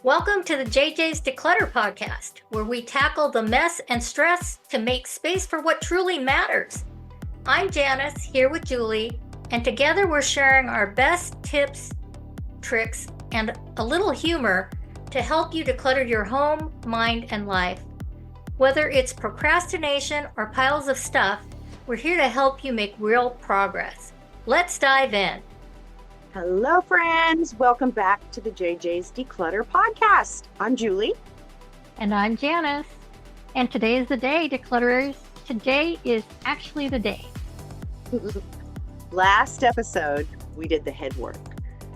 Welcome to the JJ's Declutter podcast, where we tackle the mess and stress to make space for what truly matters. I'm Janis, here with Julie, and together we're sharing our best tips, tricks, and a little humor to help you declutter your home, mind, and life. Whether it's procrastination or piles of stuff, we're here to help you make real progress. Let's dive in. Hello, friends. Welcome back to the JJ's Declutter podcast. I'm Julie. And I'm Janis. And today is the day, declutterers. Today is actually the day. Last episode, we did the head work.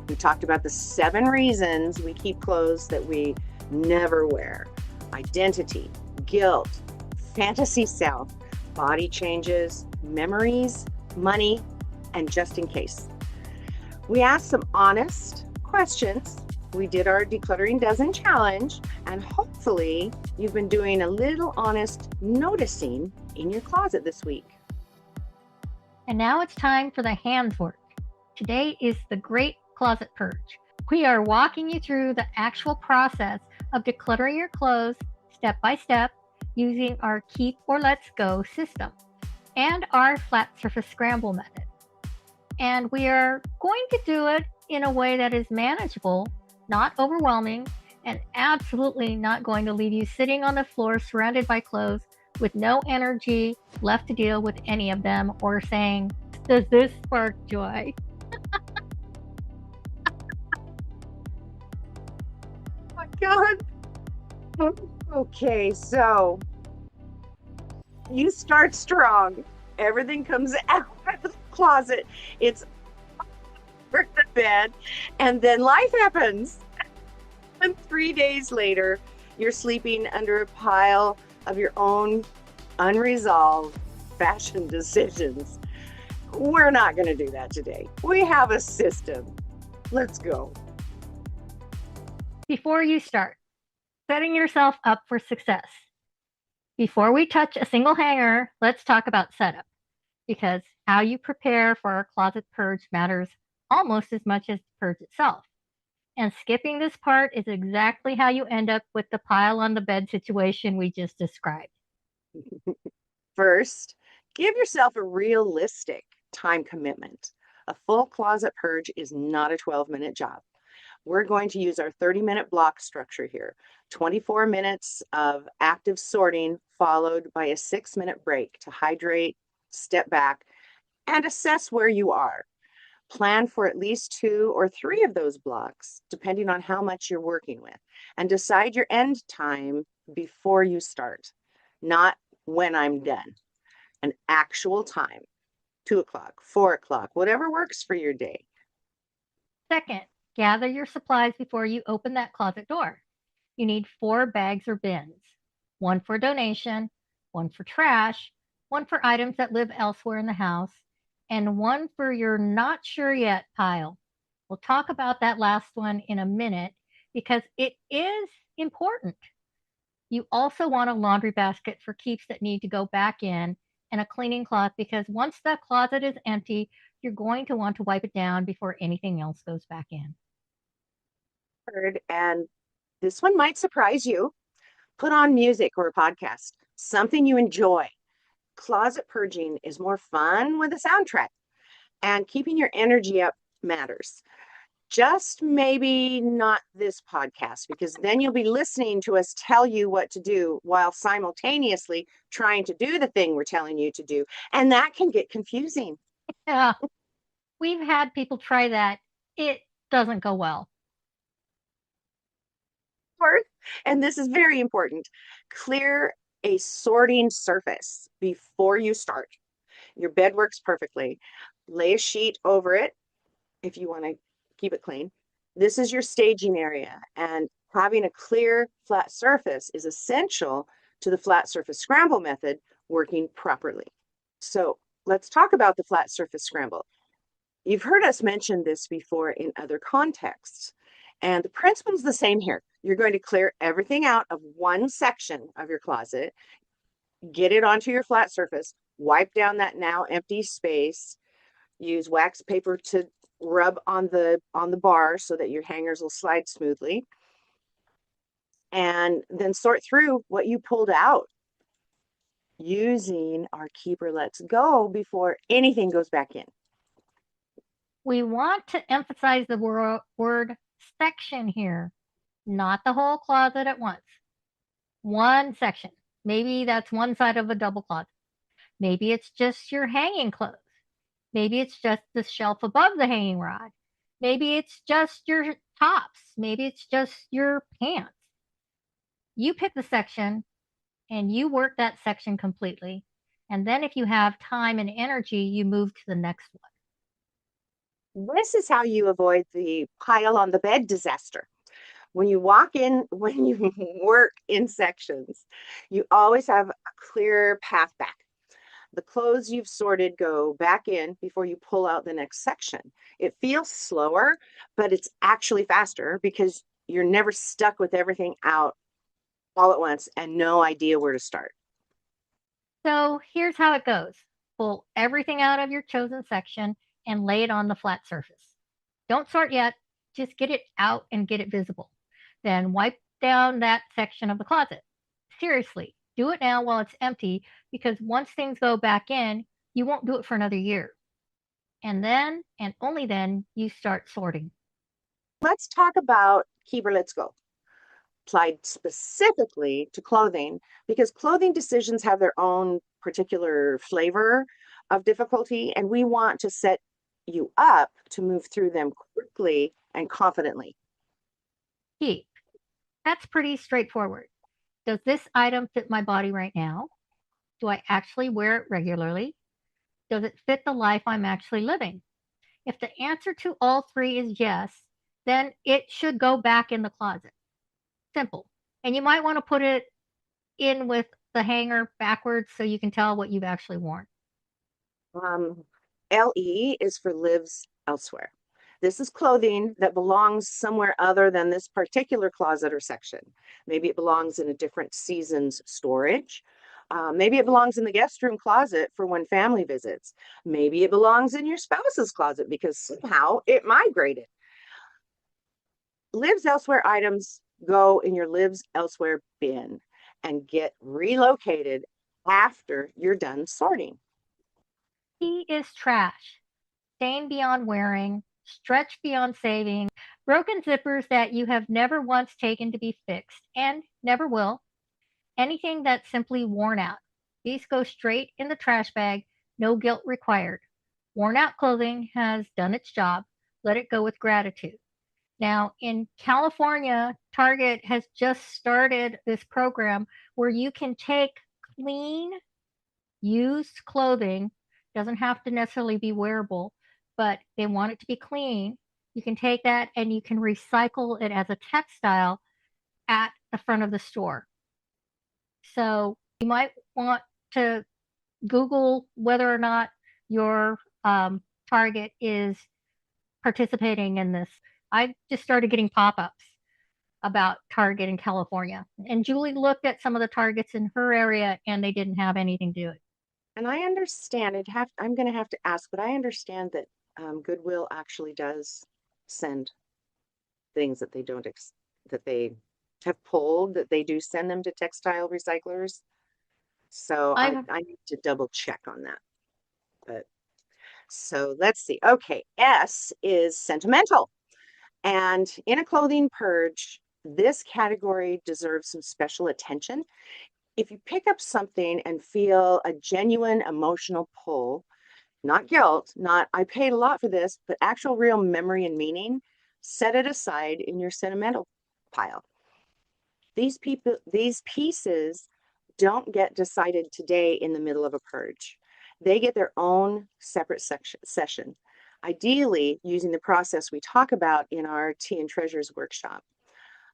We talked about the 7 reasons we keep clothes that we never wear. Identity, guilt, fantasy self, body changes, memories, money, and just in case. We asked some honest questions. We did our Decluttering Dozen challenge, and hopefully you've been doing a little honest noticing in your closet this week. And now it's time for the hands work. Today is the Great Closet Purge. We are walking you through the actual process of decluttering your clothes step by step using our Keep or Let's Go system and our flat surface scramble method. And we are going to do it in a way that is manageable, not overwhelming, and absolutely not going to leave you sitting on the floor surrounded by clothes with no energy left to deal with any of them or saying, "Does this spark joy?" Oh my God. Okay, so you start strong. Everything comes out of the closet. It's over the bed, and then life happens. And 3 days later, you're sleeping under a pile of your own unresolved fashion decisions. We're not going to do that today. We have a system. Let's go. Before you start, setting yourself up for success. Before we touch a single hanger, let's talk about setup, because how you prepare for our closet purge matters almost as much as the purge itself. And skipping this part is exactly how you end up with the pile on the bed situation we just described. First, give yourself a realistic time commitment. A full closet purge is not a 12-minute job. We're going to use our 30-minute block structure here. 24 minutes of active sorting followed by a 6-minute break to hydrate, step back, and assess where you are. Plan for at least 2 or 3 of those blocks, depending on how much you're working with, and decide your end time before you start, not when I'm done. An actual time, 2 o'clock, 4 o'clock, whatever works for your day. Second, gather your supplies before you open that closet door. You need 4 bags or bins, 1 for donation, 1 for trash, 1 for items that live elsewhere in the house, and 1 for your not sure yet pile. We'll talk about that last one in a minute because it is important. You also want a laundry basket for keeps that need to go back in and a cleaning cloth because once that closet is empty, you're going to want to wipe it down before anything else goes back in. Third, and this one might surprise you, put on music or a podcast, something you enjoy. Closet purging is more fun with a soundtrack, and keeping your energy up matters. Just maybe not this podcast, because then you'll be listening to us tell you what to do while simultaneously trying to do the thing we're telling you to do. And that can get confusing. Yeah, we've had people try that. It doesn't go well. Fourth, and this is very important, clear a sorting surface before you start. Your bed works perfectly. Lay a sheet over it if you want to keep it clean. This is your staging area, and having a clear flat surface is essential to the flat surface scramble method working properly. So let's talk about the flat surface scramble. You've heard us mention this before in other contexts, and the principle's the same here. You're going to clear everything out of one section of your closet, get it onto your flat surface, wipe down that now empty space, use wax paper to rub on the bar so that your hangers will slide smoothly. and then sort through what you pulled out using our keeper let's go before anything goes back in. We want to emphasize the word section here, not the whole closet at once. One section. Maybe that's one side of a double closet. Maybe it's just your hanging clothes. Maybe it's just the shelf above the hanging rod. Maybe it's just your tops. Maybe it's just your pants. You pick the section and you work that section completely. And then if you have time and energy, you move to the next one. This is how you avoid the pile on the bed disaster. When you walk in, when you work in sections, you always have a clear path back. The clothes you've sorted go back in before you pull out the next section. It feels slower, but it's actually faster because you're never stuck with everything out all at once and no idea where to start. So here's how it goes. Pull everything out of your chosen section and lay it on the flat surface. Don't sort yet, just get it out and get it visible. Then wipe down that section of the closet. Seriously, do it now while it's empty because once things go back in, you won't do it for another year. And then, and only then, you start sorting. Let's talk about Keeper Let's Go, applied specifically to clothing because clothing decisions have their own particular flavor of difficulty, and we want to set you up to move through them quickly and confidently. Keep. That's pretty straightforward. Does this item fit my body right now? Do I actually wear it regularly? Does it fit the life I'm actually living? If the answer to all three is yes, then it should go back in the closet. Simple. And you might want to put it in with the hanger backwards so you can tell what you've actually worn. LE is for lives elsewhere. This is clothing that belongs somewhere other than this particular closet or section. Maybe it belongs in a different season's storage. Maybe it belongs in the guest room closet for when family visits. Maybe it belongs in your spouse's closet because somehow it migrated. Lives elsewhere items go in your lives elsewhere bin and get relocated after you're done sorting. T is trash. Stain beyond wearing, stretch beyond saving, broken zippers that you have never once taken to be fixed and never will. Anything that's simply worn out. These go straight in the trash bag, no guilt required. Worn out clothing has done its job. Let it go with gratitude. Now, in California, Target has just started this program where you can take clean, used clothing, doesn't have to necessarily be wearable, but they want it to be clean. You can take that and you can recycle it as a textile at the front of the store. So you might want to Google whether or not your Target is participating in this. I just started getting pop-ups about Target in California. And Julie looked at some of the Targets in her area and they didn't have anything to do it. And I understand I'm going to have to ask, but I understand that Goodwill actually does send things that they don't, that they have pulled, that they do send them to textile recyclers. So I need to double check on that. But so let's see. Okay, S is sentimental. And in a clothing purge, this category deserves some special attention. If you pick up something and feel a genuine emotional pull, not guilt, not I paid a lot for this, but actual real memory and meaning, set it aside in your sentimental pile. These pieces don't get decided today in the middle of a purge. They get their own separate session, ideally using the process we talk about in our Tea and Treasures workshop.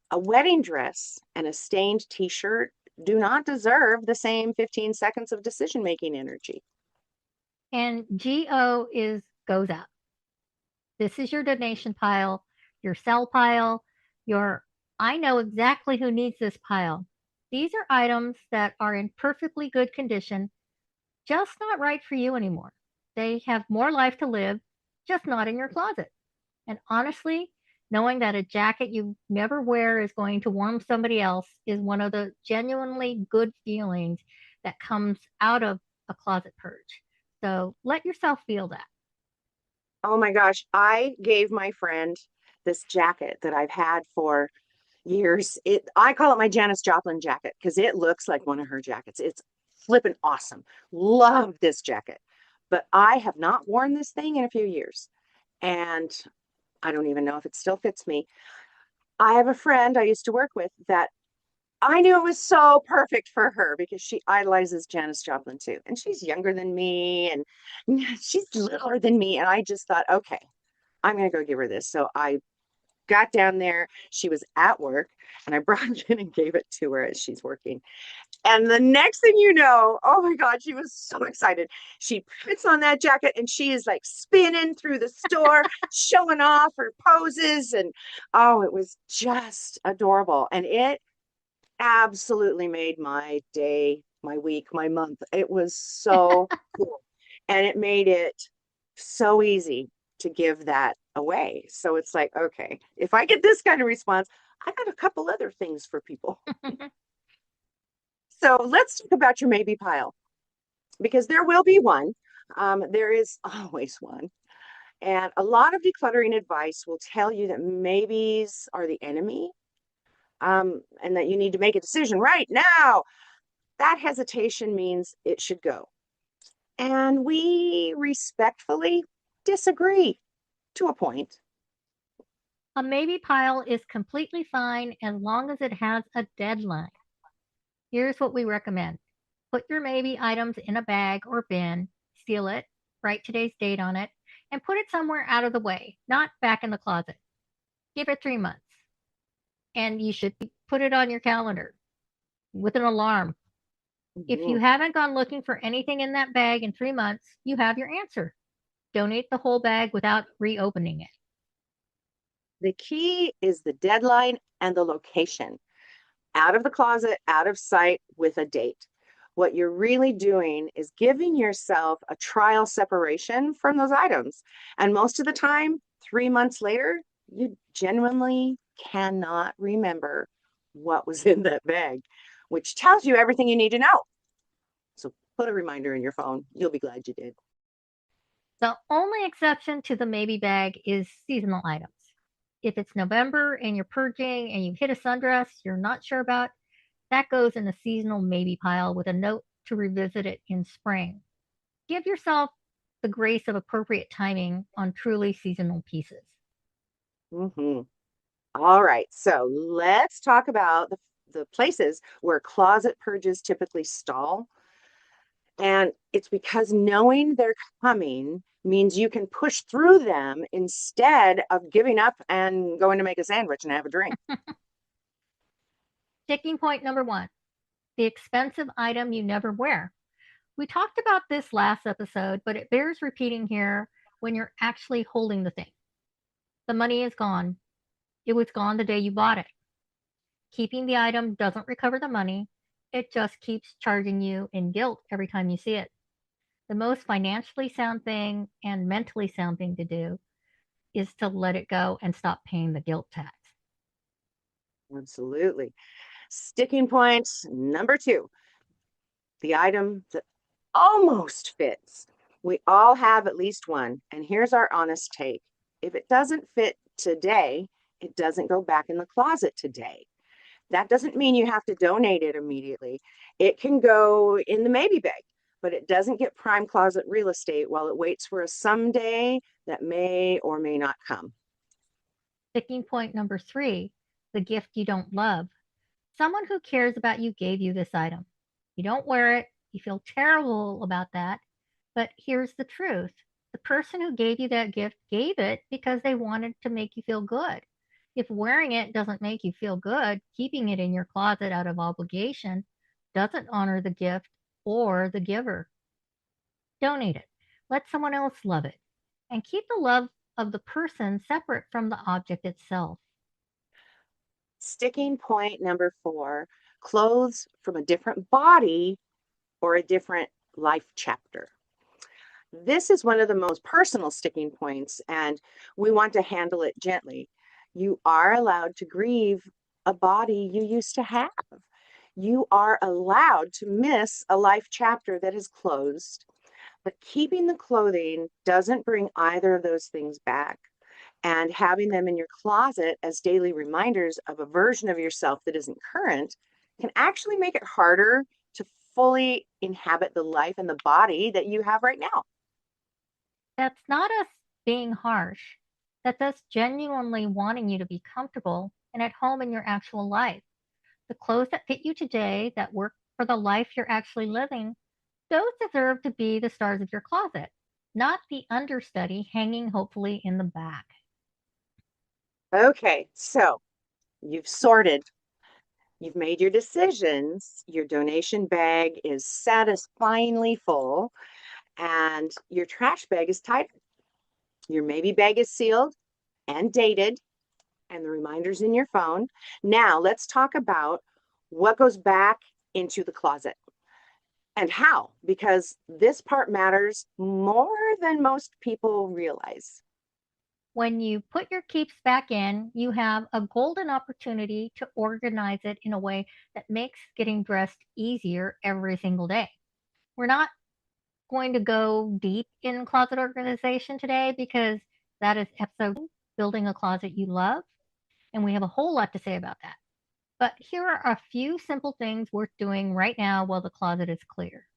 A wedding dress and a stained t-shirt do not deserve the same 15 seconds of decision-making energy. And GO is goes out. This is your donation pile, your sell pile, your I know exactly who needs this pile. These are items that are in perfectly good condition, just not right for you anymore. They have more life to live, just not in your closet. And honestly, Knowing that a jacket you never wear is going to warm somebody else is one of the genuinely good feelings that comes out of a closet purge. So let yourself feel that. Oh my gosh, I gave my friend this jacket that I've had for years. I call it my Janis Joplin jacket because it looks like one of her jackets. It's flipping awesome. Love this jacket. But I have not worn this thing in a few years. And I don't even know if it still fits me. I have a friend I used to work with that I knew it was so perfect for her because she idolizes Janis Joplin too. And she's younger than me and she's littler than me. And I just thought, okay, I'm going to go give her this. So I got down there. She was at work and I brought it in and gave it to her as she's working. And the next thing you know, oh my God, she was so excited. She puts on that jacket and she is like spinning through the store, showing off her poses. And oh, it was just adorable. And it absolutely made my day, my week, my month. It was so cool. And it made it so easy to give that away. So it's like, okay, if I get this kind of response, I got a couple other things for people. So let's talk about your maybe pile because there will be one. There is always one. And a lot of decluttering advice will tell you that maybes are the enemy, and that you need to make a decision right now. That hesitation means it should go. And we respectfully disagree to a point. A maybe pile is completely fine as long as it has a deadline. Here's what we recommend. Put your maybe items in a bag or bin, seal it, write today's date on it, and put it somewhere out of the way, not back in the closet. Give it 3 months. And you should put it on your calendar with an alarm. If you Mhm. haven't gone looking for anything in that bag in 3 months, you have your answer. Donate the whole bag without reopening it. The key is the deadline and the location. Out of the closet, out of sight with a date. What you're really doing is giving yourself a trial separation from those items. And most of the time, 3 months later, you genuinely cannot remember what was in that bag, which tells you everything you need to know. So put a reminder in your phone. You'll be glad you did. The only exception to the maybe bag is seasonal items. If it's November and you're purging and you've hit a sundress you're not sure about, that goes in the seasonal maybe pile with a note to revisit it in spring. Give yourself the grace of appropriate timing on truly seasonal pieces. Mm-hmm. All right. So let's talk about the places where closet purges typically stall. And it's because knowing they're coming means you can push through them instead of giving up and going to make a sandwich and have a drink. Sticking point number one, the expensive item you never wear. We talked about this last episode, but it bears repeating here when you're actually holding the thing. The money is gone. It was gone the day you bought it. Keeping the item doesn't recover the money, it just keeps charging you in guilt every time you see it. The most financially sound thing and mentally sound thing to do is to let it go and stop paying the guilt tax. Absolutely. Sticking point number two, the item that almost fits. We all have at least one. And here's our honest take. If it doesn't fit today, it doesn't go back in the closet today. That doesn't mean you have to donate it immediately. It can go in the maybe bag, but it doesn't get prime closet real estate while it waits for a someday that may or may not come. Sticking point number three, the gift you don't love. Someone who cares about you gave you this item. You don't wear it, you feel terrible about that, but here's the truth. The person who gave you that gift gave it because they wanted to make you feel good. If wearing it doesn't make you feel good, keeping it in your closet out of obligation doesn't honor the gift or the giver. Donate it. Let someone else love it. And keep the love of the person separate from the object itself. Sticking point number four, clothes from a different body or a different life chapter. This is one of the most personal sticking points, and we want to handle it gently. You are allowed to grieve a body you used to have. You are allowed to miss a life chapter that is closed. But keeping the clothing doesn't bring either of those things back. And having them in your closet as daily reminders of a version of yourself that isn't current can actually make it harder to fully inhabit the life and the body that you have right now. That's not us being harsh. That's us genuinely wanting you to be comfortable and at home in your actual life. The clothes that fit you today, that work for the life you're actually living, those deserve to be the stars of your closet, not the understudy hanging hopefully in the back. Okay, so you've sorted, you've made your decisions, your donation bag is satisfyingly full, and your trash bag is tight. Your maybe bag is sealed and dated, and the reminders in your phone. Now, let's talk about what goes back into the closet and how, because this part matters more than most people realize. When you put your keeps back in, you have a golden opportunity to organize it in a way that makes getting dressed easier every single day. We're not going to go deep in closet organization today because that is episode building a closet you love, and we have a whole lot to say about that. But here are a few simple things worth doing right now while the closet is clear.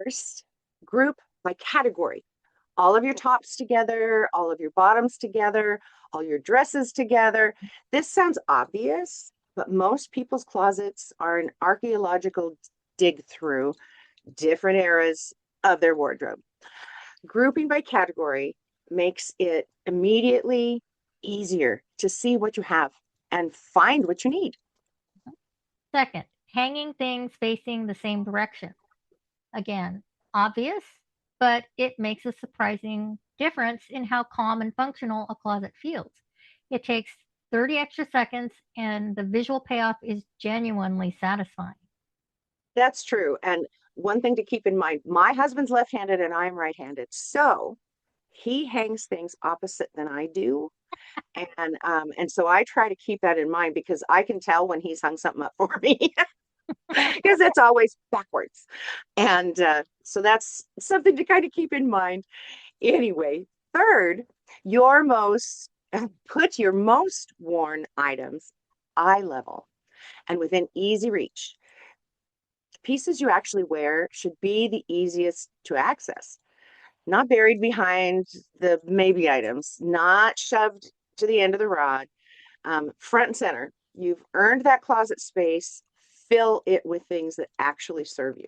First, group by category. All of your tops together, all of your bottoms together, all your dresses together. This sounds obvious, but most people's closets are an archaeological dig through different eras of their wardrobe. Grouping by category makes it immediately easier to see what you have and find what you need. Second, hanging things facing the same direction. Again, obvious, but it makes a surprising difference in how calm and functional a closet feels. It takes 30 extra seconds, and the visual payoff is genuinely satisfying. That's true. And one thing to keep in mind, my husband's left-handed and I'm right-handed. So he hangs things opposite than I do. And so I try to keep that in mind because I can tell when he's hung something up for me because it's always backwards. And so that's something to kind of keep in mind. Anyway, third, put your most worn items eye level and within easy reach. Pieces you actually wear should be the easiest to access, not buried behind the maybe items, not shoved to the end of the rod, front and center. You've earned that closet space. Fill it with things that actually serve you.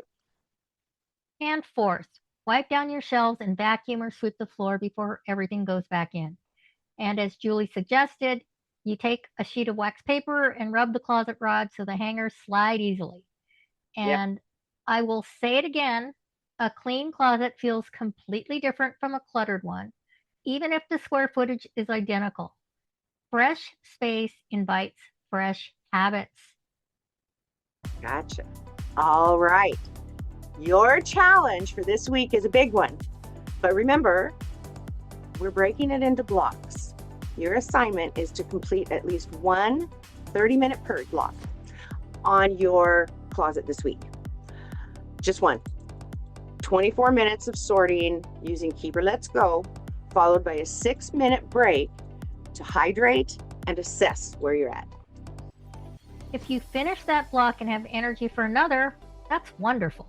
And fourth, wipe down your shelves and vacuum or sweep the floor before everything goes back in. And as Julie suggested, you take a sheet of wax paper and rub the closet rod so the hangers slide easily. And yep. I will say it again, a clean closet feels completely different from a cluttered one, even if the square footage is identical. Fresh space invites fresh habits. Gotcha. All right. Your challenge for this week is a big one. But remember, we're breaking it into blocks. Your assignment is to complete at least one 30-minute purge block on your closet this week. Just one. 24 minutes of sorting using Keeper Let's Go, followed by a 6-minute break to hydrate and assess where you're at. If you finish that block and have energy for another, that's wonderful.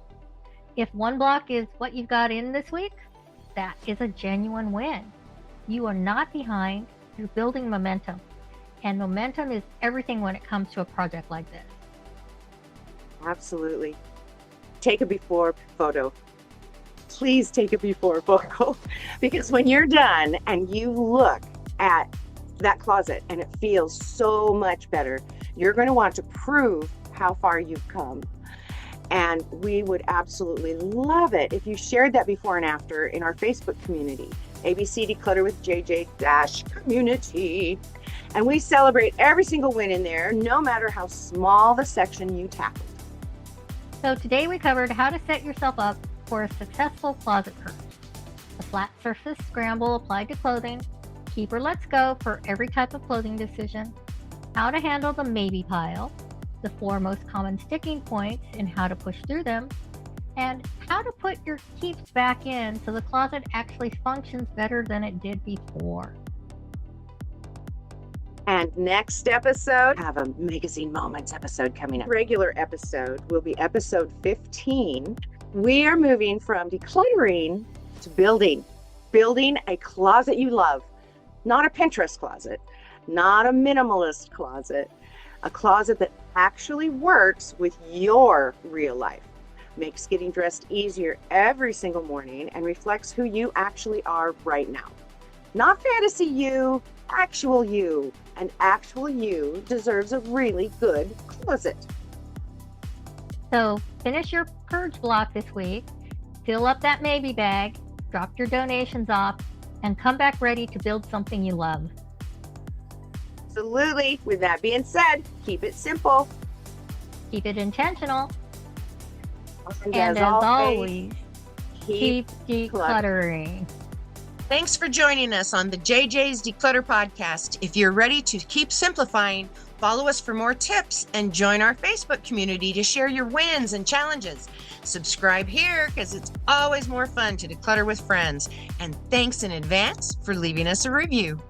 If one block is what you've got in this week, that is a genuine win. You are not behind, you're building momentum. And momentum is everything when it comes to a project like this. Absolutely. Take a before photo. Please take a before photo because when you're done and you look at that closet and it feels so much better, you're going to want to prove how far you've come. And we would absolutely love it if you shared that before and after in our Facebook community, ABC Declutter with JJ-community. And we celebrate every single win in there, no matter how small the section you tackled. So today we covered how to set yourself up for a successful closet purge. The flat surface scramble applied to clothing, keep or let's go for every type of clothing decision, how to handle the maybe pile, the 4 most common sticking points and how to push through them, and how to put your keeps back in so the closet actually functions better than it did before. And next episode, have a Magazine Moments episode coming up. Regular episode will be episode 15. We are moving from decluttering to building a closet you love. Not a Pinterest closet, not a minimalist closet, a closet that actually works with your real life, makes getting dressed easier every single morning, and reflects who you actually are right now. Not fantasy you, actual you. And actual you deserves a really good closet. So finish your purge block this week, fill up that maybe bag, drop your donations off, and come back ready to build something you love. Absolutely. With that being said, keep it simple. Keep it intentional. And as always, keep decluttering. Thanks for joining us on the JJ's Declutter podcast. If you're ready to keep simplifying, follow us for more tips and join our Facebook community to share your wins and challenges. Subscribe here because it's always more fun to declutter with friends. And thanks in advance for leaving us a review.